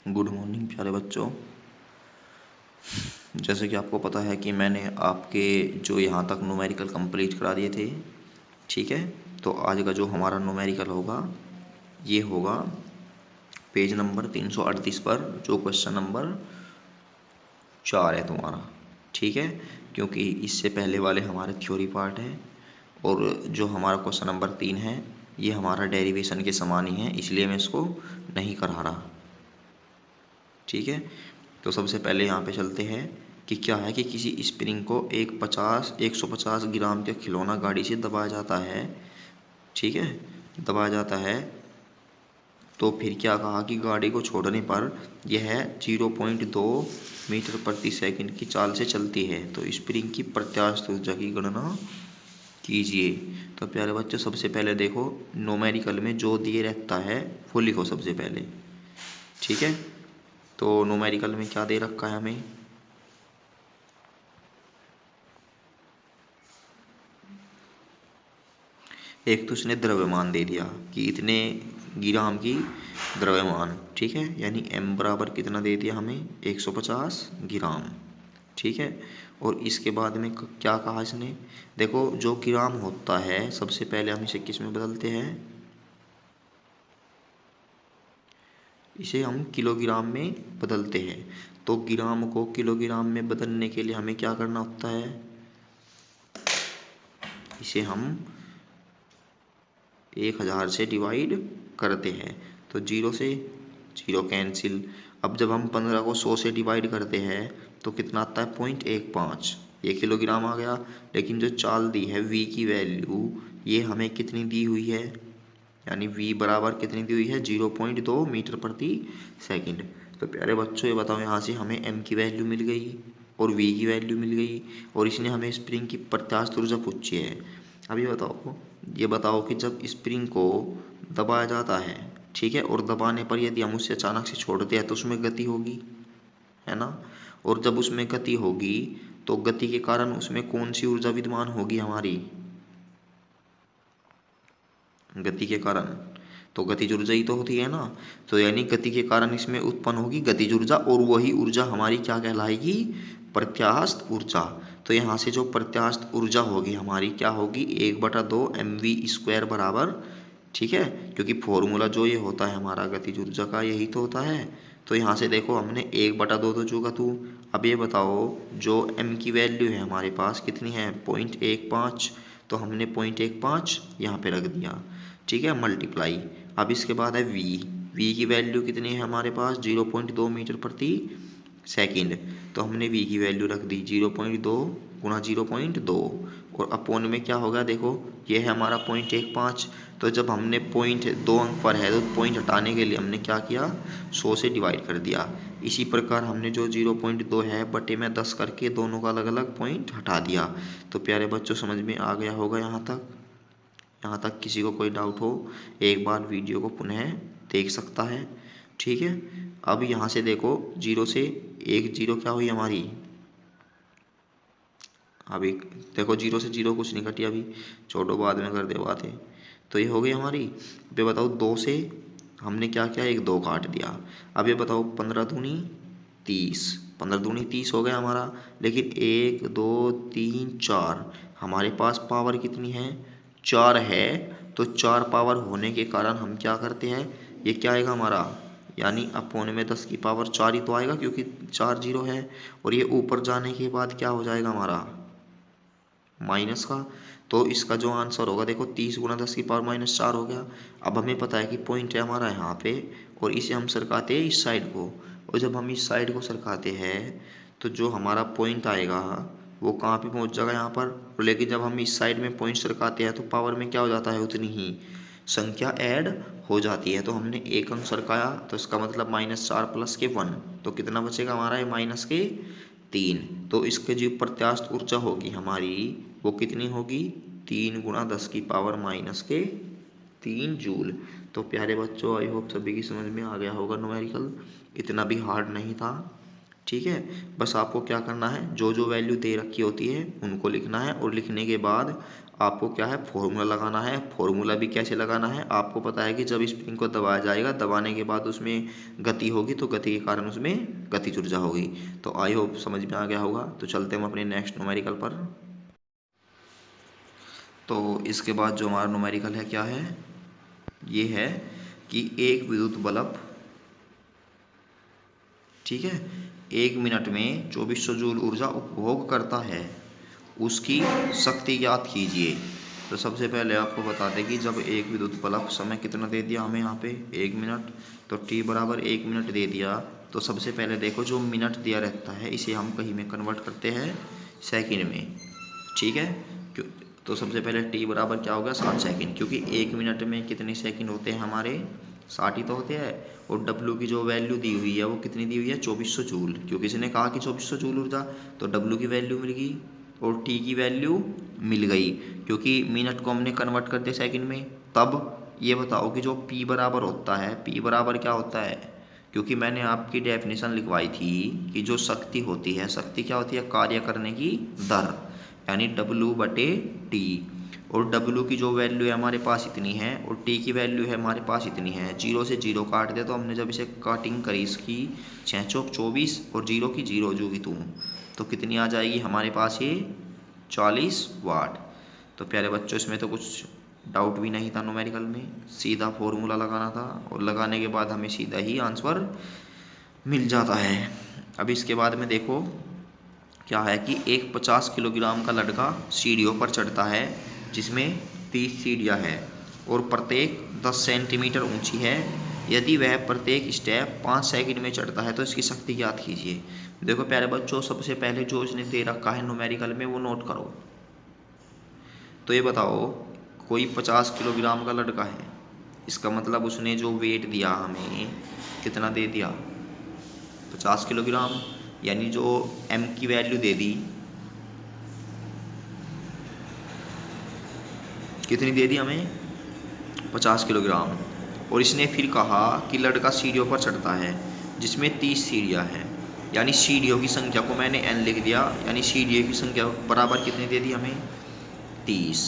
Good morning प्यारे बच्चों। जैसे कि आपको पता है कि मैंने आपके जो यहाँ तक न्यूमेरिकल कंप्लीट करा दिए थे, ठीक है। तो आज का जो हमारा न्यूमेरिकल होगा ये होगा पेज नंबर 338 पर, जो क्वेश्चन नंबर 4 है तुम्हारा, ठीक है। क्योंकि इससे पहले वाले हमारे थ्योरी पार्ट है और जो हमारा क्वेश्चन नंबर 3 है ये हमारा डेरिवेशन के समान ही है, इसलिए मैं इसको नहीं करा रहा, ठीक है। तो सबसे पहले यहाँ पे चलते हैं कि क्या है कि किसी स्प्रिंग को 150 ग्राम के खिलौना गाड़ी से दबाया जाता है, ठीक है, दबाया जाता है। तो फिर क्या कहा कि गाड़ी को छोड़ने पर यह 0.2 मीटर प्रति सेकंड की चाल से चलती है, तो स्प्रिंग की प्रत्यास्थ ऊर्जा की गणना कीजिए। तो प्यारे बच्चों सबसे पहले देखो न्यूमेरिकल में जो दिए रहता है वो लिखो सबसे पहले, ठीक है। तो न्यूमेरिकल में क्या दे रखा है हमें, एक तो उसने द्रव्यमान दे दिया कि इतने ग्राम की द्रव्यमान, ठीक है, यानी m बराबर कितना दे दिया हमें 150 ग्राम, ठीक है। और इसके बाद में क्या कहा इसने, देखो जो ग्राम होता है सबसे पहले हम इसे किस में बदलते हैं, इसे हम किलोग्राम में बदलते हैं। तो ग्राम को किलोग्राम में बदलने के लिए हमें क्या करना होता है, इसे हम 1000 से डिवाइड करते हैं, तो 0 से 0 कैंसिल। अब जब हम 15 को 100 से डिवाइड करते हैं तो कितना आता है 0.15, ये किलोग्राम आ गया। लेकिन जो चाल दी है v की वैल्यू ये हमें कितनी दी हुई है, यानी v बराबर कितनी दी हुई है 0.2 मीटर प्रति सेकंड। तो प्यारे बच्चों ये बताओ, यहाँ से हमें m की वैल्यू मिल गई और v की वैल्यू मिल गई और इसने हमें स्प्रिंग की प्रत्यास्थ ऊर्जा पूछी है। अब ये बताओ कि जब स्प्रिंग को दबाया जाता है, ठीक है, और दबाने पर यदि हम उसे अचानक से छोड़ते हैं तो उसमें गति होगी, है ना। और जब उसमें गति होगी तो गति के कारण उसमें कौन सी ऊर्जा विद्यमान होगी हमारी, गति के कारण तो गतिज ऊर्जा ही तो होती है ना। तो यानी गति के कारण इसमें उत्पन्न होगी गतिज ऊर्जा और वही ऊर्जा हमारी क्या कहलाएगी, प्रत्यास्थ ऊर्जा। तो यहाँ से जो प्रत्यास्थ ऊर्जा होगी हमारी क्या होगी 1/2 mv² बराबर, ठीक है, क्योंकि फॉर्मूला जो ये होता है हमारा गतिज ऊर्जा का यही तो होता है। तो यहाँ से देखो हमने 1/2 तो चुका तू। अब ये बताओ जो m की वैल्यू है हमारे पास कितनी है 0.15, तो हमने 0.15 यहाँ पे रख दिया, ठीक है, मल्टीप्लाई। अब इसके बाद है v की वैल्यू कितनी है हमारे पास 0.2 मीटर प्रति सेकंड, तो हमने v की वैल्यू रख दी 0.2 गुणा 0.2 और अपोन में क्या होगा, देखो ये है हमारा 0.15। तो जब हमने 0.2 अंक पर है तो पॉइंट हटाने के लिए हमने क्या किया 100 से डिवाइड कर दिया। इसी प्रकार हमने जो 0.2 है बटे में 10 करके दोनों का अलग अलग पॉइंट हटा दिया। तो प्यारे बच्चों समझ में आ गया होगा यहाँ तक। यहाँ तक किसी को कोई डाउट हो एक बार वीडियो को पुनः देख सकता है, ठीक है। अब यहाँ से देखो 0 से 1 0 क्या हुई हमारी, अभी देखो 0 से 0 कुछ नहीं घटी, अभी छोड़ो बाद में कर दे बातें। तो ये हो गई हमारी। अब ये बताओ 2 से हमने क्या किया 1 2 काट दिया। अब ये बताओ 15 दूनी 30, 15 दूनी 30 हो गया हमारा। लेकिन 1 2 3 4 हमारे पास पावर कितनी है 4 है। तो 4 पावर होने के कारण हम क्या करते हैं, ये क्या आएगा हमारा, यानी अपोन में 10 की पावर 4 ही तो आएगा क्योंकि 4 0 है। और ये ऊपर जाने के बाद क्या हो जाएगा हमारा माइनस का। तो इसका जो आंसर होगा देखो 30 गुणा 10 की पावर -4 हो गया। अब हमें पता है कि पॉइंट है हमारा यहाँ पे और इसे हम सरकाते हैं इस साइड को, और जब हम इस साइड को सरकाते हैं तो जो हमारा पॉइंट आएगा वो कहाँ पे पहुँच जाएगा यहाँ पर। लेकिन जब हम इस साइड में पॉइंट सरकाते हैं तो पावर में क्या हो जाता है उतनी ही संख्या ऐड हो जाती है। तो हमने एक अंक सरकाया तो इसका मतलब -4 प्लस के 1, तो कितना बचेगा हमारा ये -3। तो इसके जो प्रत्यास्थ ऊर्जा होगी हमारी वो कितनी होगी 3 गुणा 10 की पावर -3 जूल। तो प्यारे बच्चों आई होप सभी की समझ में आ गया होगा न्यूमेरिकल, इतना भी हार्ड नहीं था, ठीक है। बस आपको क्या करना है जो जो वैल्यू दे रखी होती है उनको लिखना है और लिखने के बाद आपको क्या है फॉर्मूला लगाना है। फॉर्मूला भी कैसे लगाना है, आपको पता है कि जब स्प्रिंग को दबाया जाएगा, दबाने के बाद उसमें गति होगी, तो गति के कारण उसमें गतिज ऊर्जा होगी। तो आई होप समझ में आ गया होगा। तो चलते हैं हम अपने नेक्स्ट न्यूमेरिकल पर। तो इसके बाद जो हमारा न्यूमेरिकल है क्या है, ये है कि एक विद्युत बल्ब, ठीक है, 1 मिनट में 2400 जूल ऊर्जा उपभोग करता है, उसकी शक्ति ज्ञात कीजिए। तो सबसे पहले आपको बता दें कि जब एक विद्युत बल्ब, समय कितना दे दिया हमें यहाँ पे 1 मिनट, तो t बराबर 1 मिनट दे दिया। तो सबसे पहले देखो जो मिनट दिया रहता है इसे हम कहीं में कन्वर्ट करते हैं सेकंड में, ठीक है। तो सबसे पहले t बराबर क्या होगा 7 सेकंड, क्योंकि 1 मिनट में कितने सेकंड होते हैं हमारे 60 ही तो होते हैं। और W की जो वैल्यू दी हुई है वो कितनी दी हुई है 2400 जूल, क्योंकि इसने कहा कि 2400 जूल ऊर्जा, तो W की वैल्यू मिल गई और t की वैल्यू मिल गई, क्योंकि मिनट को हमने कन्वर्ट कर दिया सेकंड में। तब ये बताओ कि जो p बराबर होता है, p बराबर क्या होता है, क्योंकि मैंने आपकी डेफिनेशन लिखवाई थी कि जो शक्ति होती है, शक्ति क्या होती है कार्य करने की दर, यानी W/T। और W की जो वैल्यू है हमारे पास इतनी है और T की वैल्यू है हमारे पास इतनी है। 0 से 0 काट दे, तो हमने जब इसे काटिंग करी इसकी 6 चौक 24 और 0 की 0 जो की तू, तो कितनी आ जाएगी हमारे पास ये 40 वाट। तो प्यारे बच्चों इसमें तो कुछ डाउट भी नहीं था, न्यूमेरिकल में सीधा फॉर्मूला लगाना था और लगाने के बाद हमें सीधा ही आंसर मिल जाता है। अब इसके बाद में देखो क्या है कि एक 50 किलोग्राम का लड़का सीढ़ियों पर चढ़ता है, जिसमें 30 सीढ़ियाँ हैं और प्रत्येक 10 सेंटीमीटर ऊंची है। यदि वह प्रत्येक स्टेप 5 सेकंड में चढ़ता है तो इसकी शक्ति ज्ञात कीजिए। देखो प्यारे बच्चों, सबसे पहले जो इसने दे रखा है न्यूमेरिकल में वो नोट करो। तो ये बताओ कोई 50 किलोग्राम का लड़का है, इसका मतलब उसने जो वेट दिया हमें कितना दे दिया 50 किलोग्राम, यानी जो m की वैल्यू दे दी कितनी दे दी हमें 50 किलोग्राम। और इसने फिर कहा कि लड़का सीढ़ियों पर चढ़ता है जिसमें 30 सीढ़ियाँ हैं, यानी सीढ़ियों की संख्या को मैंने n लिख दिया, यानी सीढ़ियों की संख्या बराबर कितनी दे दी हमें 30,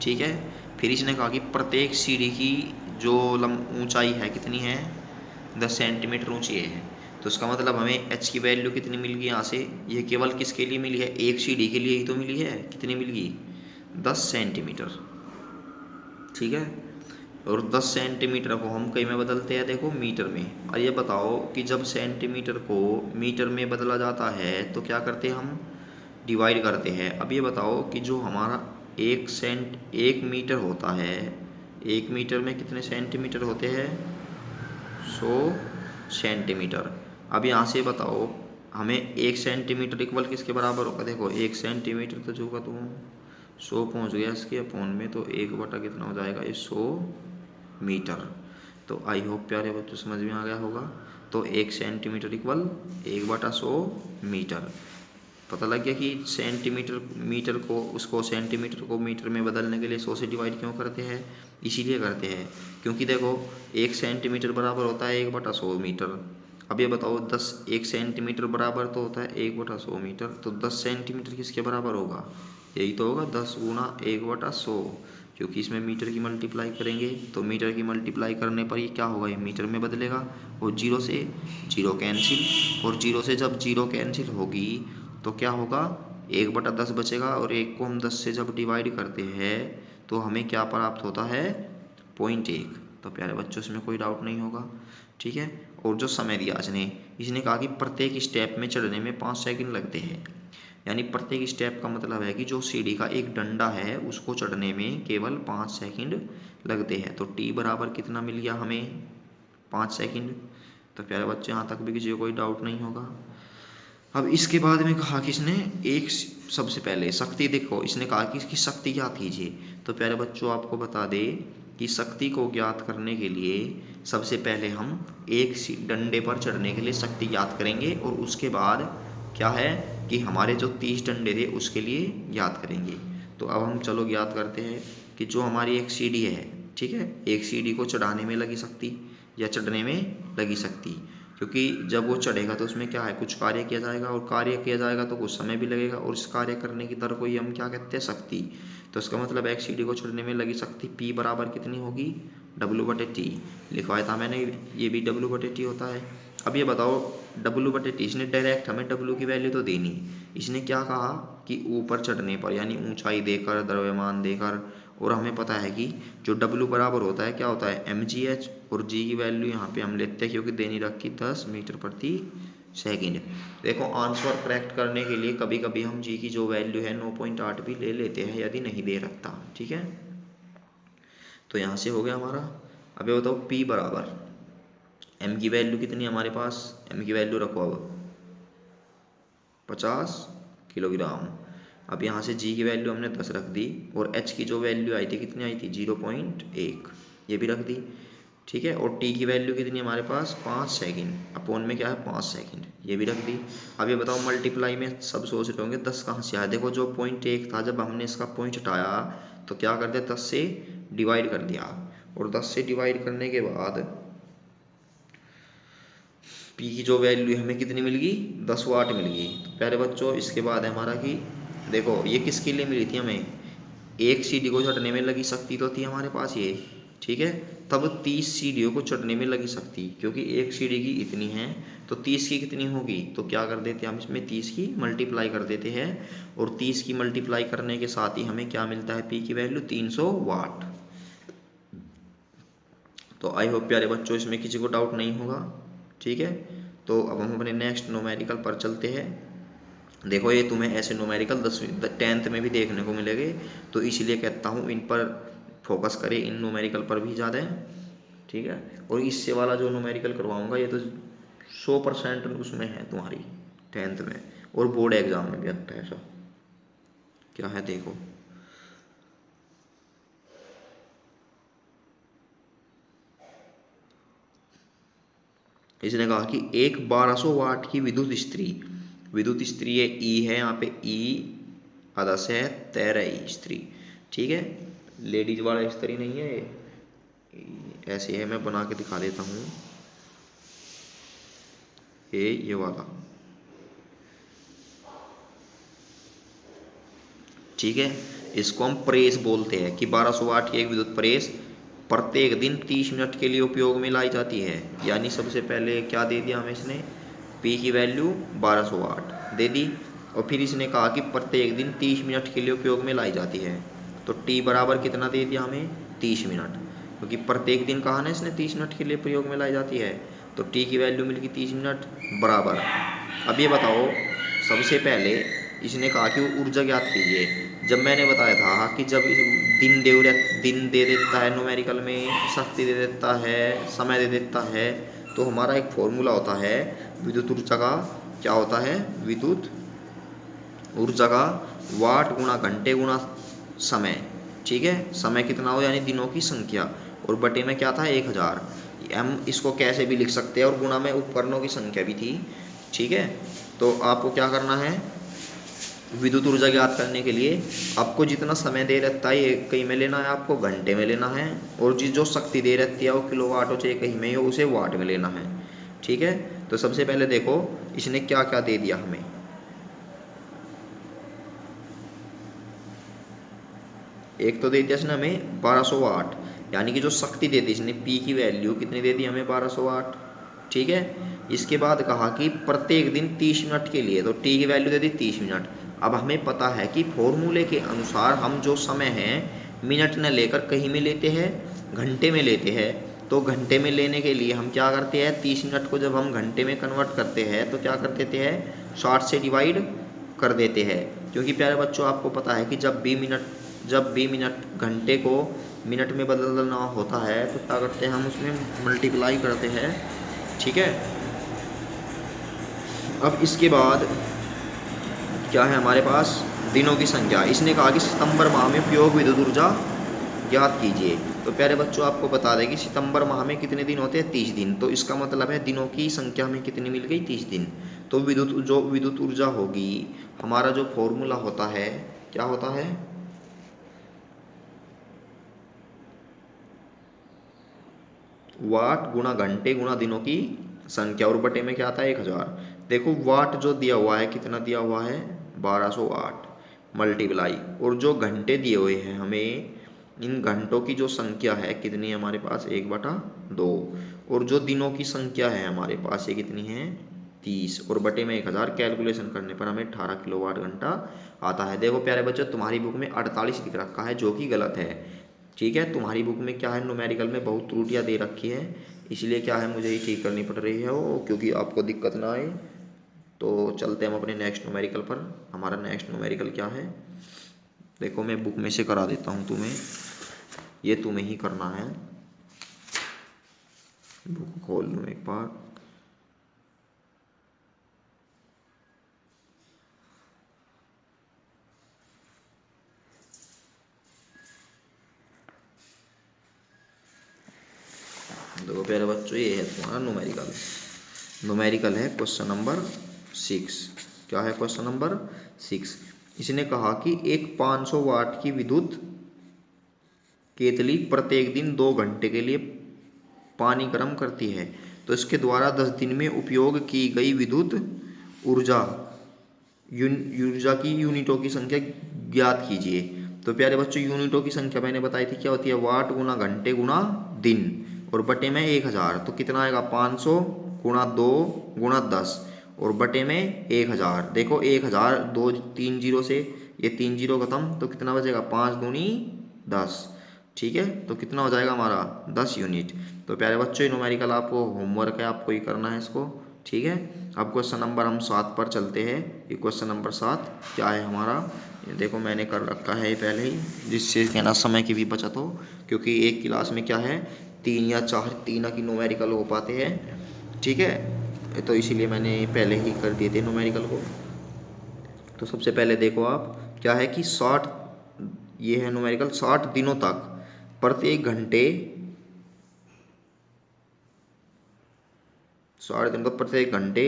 ठीक है। फिर इसने कहा कि प्रत्येक सीढ़ी की जो ऊंचाई है कितनी है 10 सेंटीमीटर ऊंची है। तो इसका मतलब हमें h की वैल्यू कितनी मिल गई यहाँ से, ये केवल किसके लिए मिली है, एक सीढ़ी के लिए ही तो मिली है। कितनी मिल गई 10 सेंटीमीटर, ठीक है। और 10 सेंटीमीटर को हम कहीं में बदलते हैं देखो मीटर में। और ये बताओ कि जब सेंटीमीटर को मीटर में बदला जाता है तो क्या करते हैं हम डिवाइड करते हैं। अब ये बताओ कि जो हमारा 1 मीटर होता है, 1 मीटर में कितने सेंटीमीटर होते हैं 100 सेंटीमीटर। अब यहाँ से बताओ हमें 1 सेंटीमीटर इक्वल किसके बराबर होगा, देखो 1 सेंटीमीटर तो जो का तो 100 पहुँच गया इसके अपोन में, तो 1 बटा कितना हो जाएगा ये 100 मीटर। तो आई होप प्यारे बच्चों समझ में आ गया होगा। तो 1 सेंटीमीटर इक्वल 1/100 मीटर। पता लग गया कि सेंटीमीटर मीटर को उसको सेंटीमीटर को मीटर में बदलने के लिए 100 से डिवाइड क्यों करते हैं, इसीलिए करते हैं क्योंकि देखो 1 सेंटीमीटर बराबर होता है 1/100 मीटर। अब ये बताओ 1 सेंटीमीटर बराबर तो होता है 1/100 मीटर, तो 10 सेंटीमीटर किसके बराबर होगा, यही तो होगा 10 गुना 1/100, क्योंकि इसमें मीटर की मल्टीप्लाई करेंगे तो मीटर की मल्टीप्लाई करने पर ये क्या होगा, ये मीटर में बदलेगा। और 0 से 0 कैंसिल, और 0 से जब 0 कैंसिल होगी तो क्या होगा 1/10 बचेगा, और 1 को हम 10 से जब डिवाइड करते हैं तो हमें क्या प्राप्त होता है 0.1। तो प्यारे बच्चों इसमें कोई डाउट नहीं होगा, ठीक है। और जो समय दिया इसने कहा कि प्रत्येक स्टेप में चढ़ने में 5 सेकंड लगते हैं, यानी प्रत्येक स्टेप का मतलब है कि जो सीढ़ी का एक डंडा है उसको चढ़ने में केवल 5 सेकंड लगते हैं। तो t बराबर कितना मिल गया हमें 5 सेकंड। तो प्यारे बच्चे यहाँ तक भी किसी को कोई डाउट नहीं होगा। अब इसके बाद में कहा कि इसने एक सबसे पहले शक्ति, देखो इसने कहा कि इसकी शक्ति ज्ञात कीजिए। तो प्यारे बच्चों आपको बता दे कि शक्ति को ज्ञात करने के लिए सबसे पहले हम एक डंडे पर चढ़ने के लिए शक्ति ज्ञात करेंगे, और उसके बाद क्या है कि हमारे जो 30 डंडे थे उसके लिए ज्ञात करेंगे। तो अब हम चलो ज्ञात करते हैं कि जो हमारी एक सीढ़ी है, ठीक है, एक सीढ़ी को चढ़ाने में लगी शक्ति या चढ़ने में लगी शक्ति, क्योंकि जब वो चढ़ेगा तो उसमें क्या है कुछ कार्य किया जाएगा, और कार्य किया जाएगा तो कुछ समय भी लगेगा, और इस कार्य करने की दर को ही हम क्या कहते हैं शक्ति। तो इसका मतलब XCD को छोड़ने में लगी शक्ति P बराबर कितनी होगी, W/T। लिखवाया था मैंने, ये भी W/T होता है। अब ये बताओ W/T, इसने डायरेक्ट हमें W की वैल्यू तो देनी, इसने क्या कहा कि ऊपर चढ़ने पर यानी ऊंचाई देकर, द्रव्यमान देकर, और हमें पता है कि जो W बराबर होता है क्या होता है mgh, और G की वैल्यू यहाँ पे हम लेते हैं क्योंकि देनी रखी 10 मीटर प्रति सेकंड। देखो आंसर करेक्ट करने के लिए कभी कभी हम G की जो वैल्यू है 9.8 भी ले लेते हैं यदि नहीं दे रखता, ठीक है। तो यहाँ से हो गया हमारा। अब ये बताओ P बराबर M की वैल्यू कितनी है हमारे पास, M की वैल्यू रखो अब 50 किलोग्राम। अब यहाँ से G की वैल्यू हमने 10 रख दी, और H की जो वैल्यू आई थी कितनी आई थी 0.1, ये भी रख दी, ठीक है। और T की वैल्यू कितनी हमारे पास 5 सेकंड, अपॉन में क्या है 5 सेकंड, ये भी रख दी। अब ये बताओ मल्टीप्लाई में सब सोच रहे होंगे 10 कहाँ से आया, देखो जो 0.1 था जब हमने इसका पॉइंट हटाया तो क्या कर दिया 10 से डिवाइड कर दिया, और 10 से डिवाइड करने के बाद P की जो वैल्यू हमें कितनी मिल गई 10 वाट मिल गई। तो प्यारे बच्चों इसके बाद है हमारा कि देखो ये किसके लिए मिली थी हमें, एक सीढ़ी को चढ़ने में लगी शक्ति तो थी हमारे पास ये, ठीक है। तब 30 सीढ़ियों को चढ़ने में लगी शक्ति, क्योंकि एक सीढ़ी की इतनी है तो 30 की कितनी होगी, तो क्या कर देते हैं हम इसमें 30 की मल्टीप्लाई कर देते हैं, और 30 की मल्टीप्लाई करने के साथ ही हमें क्या मिलता है P की वैल्यू 300 वाट। तो आई होप प्यारे बच्चों इसमें किसी को डाउट नहीं होगा, ठीक है। तो अब हम अपने नेक्स्ट न्यूमेरिकल पर चलते हैं। देखो ये तुम्हें ऐसे न्यूमेरिकल 10th में भी देखने को मिलेंगे, तो इसलिए कहता हूँ इन पर फोकस करें, इन न्यूमेरिकल पर भी ज़्यादा है, ठीक है। और इससे वाला जो न्यूमेरिकल करवाऊंगा ये तो 100% उसमें है तुम्हारी 10th में, और बोर्ड एग्जाम में भी आता है ऐसा। क्या है देखो, इसने कहा कि एक 1200 वाट की विद्युत स्त्री है ई है यहाँ पे, ई आधा से है 13 स्त्री, ठीक है। लेडीज वाला स्त्री नहीं है ऐसे है, मैं बना के दिखा देता हूँ, ये वाला, ठीक है। इसको हम प्रेस बोलते हैं कि 1200 वाट की एक विद्युत प्रेस प्रत्येक दिन 30 मिनट के लिए उपयोग में लाई जाती है। यानी सबसे पहले क्या दे दिया हमें इसने, P की वैल्यू 1200 वाट दे दी, और फिर इसने कहा कि प्रत्येक दिन 30 मिनट के लिए उपयोग में लाई जाती है। तो T बराबर कितना दे दिया हमें 30 मिनट, क्योंकि प्रत्येक दिन कहा ना इसने 30 मिनट के लिए प्रयोग में लाई जाती है, तो T की वैल्यू मिल गई 30 मिनट बराबर। अब ये बताओ सबसे पहले इसने कहा कि ऊर्जा ज्ञात कीजिए। जब मैंने बताया था कि जब दिन दे देता है न्यूमेरिकल में, शक्ति दे देता है, समय दे देता है, तो हमारा एक फॉर्मूला होता है विद्युत ऊर्जा का, क्या होता है विद्युत ऊर्जा का वाट गुणा घंटे गुणा समय, ठीक है। समय कितना हो यानी दिनों की संख्या, और बटे में क्या था 1000। हम इसको कैसे भी लिख सकते हैं, और गुणा में उपकरणों की संख्या भी थी, ठीक है। तो आपको क्या करना है, विद्युत ऊर्जा ज्ञात करने के लिए आपको जितना समय दे रहता है ये कहीं में लेना है, आपको घंटे में लेना है, और जो शक्ति दे रहती है वो किलोवाट हो चाहे कहीं में हो उसे वाट में लेना है, ठीक है। तो सबसे पहले देखो इसने क्या क्या दे दिया हमें, एक तो दे दिया इसने हमें 1200 वाट, यानी कि जो शक्ति दे दी इसने P की वैल्यू कितनी दे दी हमें 1200 वाट, ठीक है। इसके बाद कहा कि प्रत्येक दिन 30 मिनट के लिए, तो T की वैल्यू दे दी 30 मिनट। अब हमें पता है कि फॉर्मूले के अनुसार हम जो समय है मिनट न लेकर कहीं में लेते हैं घंटे में लेते हैं, तो घंटे में लेने के लिए हम क्या करते हैं 30 मिनट को जब हम घंटे में कन्वर्ट करते हैं तो क्या कर देते हैं 60 से डिवाइड कर देते हैं, क्योंकि प्यारे बच्चों आपको पता है कि जब भी मिनट घंटे को मिनट में बदलना होता है तो क्या करते हैं हम उसमें मल्टीप्लाई करते हैं, ठीक है। अब इसके बाद क्या है हमारे पास दिनों की संख्या, इसने कहा कि सितंबर माह में उपयोग विद्युत ऊर्जा ज्ञात कीजिए। तो प्यारे बच्चों आपको बता दें कि सितंबर माह में कितने दिन होते हैं 30 दिन, तो इसका मतलब है दिनों की संख्या में कितनी मिल गई 30 दिन। तो विद्युत ऊर्जा होगी, हमारा जो फॉर्मूला होता है क्या होता है, वाट गुणा घंटे गुणा दिनों की संख्या, और बटे में क्या आता है 1000। देखो वाट जो दिया हुआ है कितना दिया हुआ है 1200 वाट, मल्टीप्लाई, और जो घंटे दिए हुए हैं हमें, इन घंटों की जो संख्या है कितनी है हमारे पास 1/2, और जो दिनों की संख्या है हमारे पास ये कितनी है 30, और बटे में 1000, कैलकुलेशन करने पर हमें 18 किलोवाट घंटा आता है। देखो प्यारे बच्चों, तुम्हारी बुक में 48 लिख रखा है जो कि गलत है। ठीक है, तुम्हारी बुक में क्या है, न्यूमेरिकल में बहुत त्रुटियां दे रखी है, इसलिए क्या है मुझे ये ठीक करनी पड़ रही है वो, क्योंकि आपको दिक्कत ना आए। तो चलते हैं हम अपने नेक्स्ट न्यूमेरिकल पर। हमारा नेक्स्ट न्यूमेरिकल क्या है, देखो मैं बुक में से करा देता हूँ तुम्हें, ये तुम्हें ही करना है। बुक खोल लूँ एक बार। देखो प्यारे बच्चों, ये है तुम्हारा न्यूमेरिकल। न्यूमेरिकल है क्वेश्चन नंबर 6। क्या है क्वेश्चन नंबर 6? इसने कहा कि एक 500 वाट की विद्युत केतली प्रत्येक दिन 2 घंटे के लिए पानी गर्म करती है, तो इसके द्वारा 10 दिन में उपयोग की गई विद्युत ऊर्जा ऊर्जा की यूनिटों की संख्या ज्ञात कीजिए। तो प्यारे बच्चों, यूनिटों की संख्या मैंने बताई थी क्या होती है, वाट गुना घंटे गुना दिन, और बटे में 1000, तो कितना आएगा 500 गुणा 2 गुणा 10, और बटे में 1000। देखो 1000, 2 3 जीरो से ये 3 जीरो खत्म, तो कितना बचेगा 5 दूनी 10। ठीक है, तो कितना हो जाएगा हमारा 10 यूनिट। तो प्यारे बच्चों, न्यूमेरिकल आपको होमवर्क है, आपको ही करना है इसको। ठीक है, अब क्वेश्चन नंबर हम 7 पर चलते हैं। ये क्वेश्चन नंबर 7 क्या है हमारा, ये देखो मैंने कर रखा है पहले ही, जिससे कहना समय की भी बचत हो, क्योंकि एक क्लास में क्या है 3 या 4 तीन की न्यूमेरिकल हो पाते हैं। ठीक है, तो इसीलिए मैंने पहले ही कर दिए थे न्यूमेरिकल को। तो सबसे पहले देखो आप, क्या है कि 60, ये है न्यूमेरिकल 60 दिनों तक प्रत्येक घंटे, 60 दिन तक प्रत्येक घंटे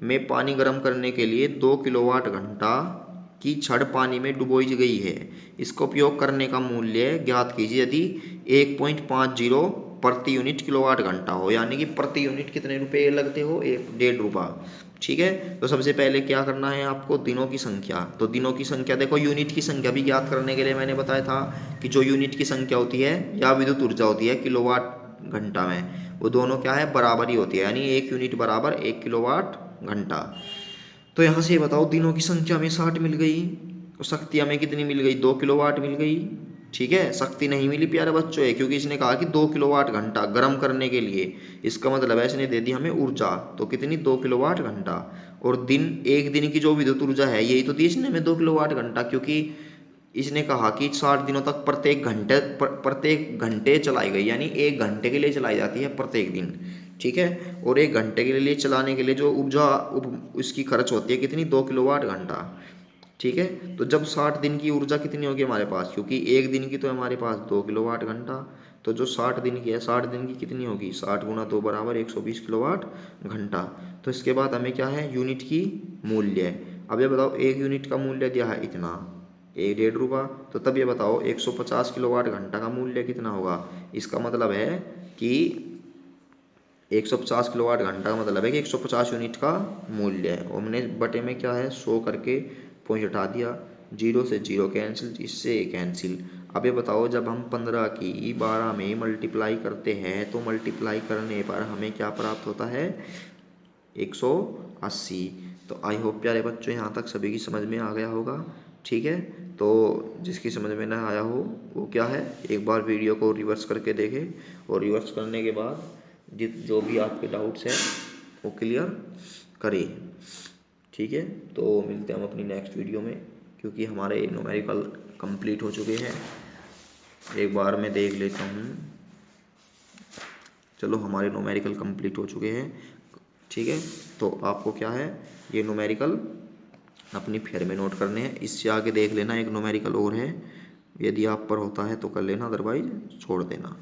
में पानी गर्म करने के लिए 2 किलोवाट घंटा की छड़ पानी में डुबोई गई है। इसका उपयोग करने का मूल्य ज्ञात कीजिए यदि 1.50 प्रति यूनिट किलोवाट घंटा हो, यानी कि प्रति यूनिट कितने रुपए लगते हो, 1.5 रुपया। ठीक है, तो सबसे पहले क्या करना है आपको, दिनों की संख्या। तो दिनों की संख्या देखो, यूनिट की संख्या भी ज्ञात करने के लिए मैंने बताया था कि जो यूनिट की संख्या होती है या विद्युत ऊर्जा होती है किलोवाट घंटा में, वो दोनों क्या है बराबर ही होती है, यानी 1 यूनिट बराबर 1 किलोवाट घंटा। तो यहाँ से बताओ, दिनों की संख्या में 60 मिल गई, और शक्ति हमें कितनी मिल गई 2 किलोवाट मिल गई। ठीक है, शक्ति नहीं मिली प्यारे बच्चों है, क्योंकि इसने कहा कि 2 किलोवाट घंटा गर्म करने के लिए, इसका मतलब है इसने दे दी हमें ऊर्जा, तो कितनी 2 किलोवाट घंटा। और दिन, एक दिन की जो विद्युत ऊर्जा है यही तो दी इसने हमें 2 किलोवाट घंटा, क्योंकि इसने कहा कि 60 दिनों तक प्रत्येक घंटे चलाई गई, यानी 1 घंटे के लिए चलाई जाती है प्रत्येक दिन। ठीक है, और 1 घंटे के लिए चलाने के लिए जो ऊर्जा उसकी खर्च होती है कितनी 2 किलोवाट घंटा। ठीक है, तो जब 60 दिन की ऊर्जा कितनी होगी हमारे पास, क्योंकि एक दिन की तो हमारे पास 2 किलोवाट घंटा, तो जो 60 दिन की है 60 दिन की कितनी होगी, 60 गुणा 2 बराबर 120 किलोवाट घंटा। तो इसके बाद हमें क्या है, यूनिट की मूल्य है। अब ये बताओ, एक यूनिट का मूल्य दिया है इतना, 1.5 रुपया, तो तब ये बताओ 150 किलोवाट घंटा का मूल्य कितना होगा। इसका मतलब है कि 150 किलोवाट घंटा का मतलब है कि 150 यूनिट का मूल्य है, और हमने बटे में क्या है 100 करके पॉइंट हटा दिया, 0 से 0 कैंसिल, इससे कैंसिल। अब ये बताओ, जब हम 15 की 12 में मल्टीप्लाई करते हैं तो मल्टीप्लाई करने पर हमें क्या प्राप्त होता है 180। तो आई होप प्यारे बच्चों यहाँ तक सभी की समझ में आ गया होगा। ठीक है, तो जिसकी समझ में ना आया हो वो क्या है, एक बार वीडियो को रिवर्स करके देखे, और रिवर्स करने के बाद जो भी आपके डाउट्स हैं वो क्लियर करें। ठीक है, तो मिलते हैं हम अपनी नेक्स्ट वीडियो में, क्योंकि हमारे न्यूमेरिकल कंप्लीट हो चुके हैं। एक बार मैं देख लेता हूँ, चलो हमारे न्यूमेरिकल कंप्लीट हो चुके हैं। ठीक है, तो आपको क्या है ये न्यूमेरिकल अपनी फेयर में नोट करने हैं, इससे आगे देख लेना एक न्यूमेरिकल और है, यदि आप पर होता है तो कर लेना, अदरवाइज छोड़ देना।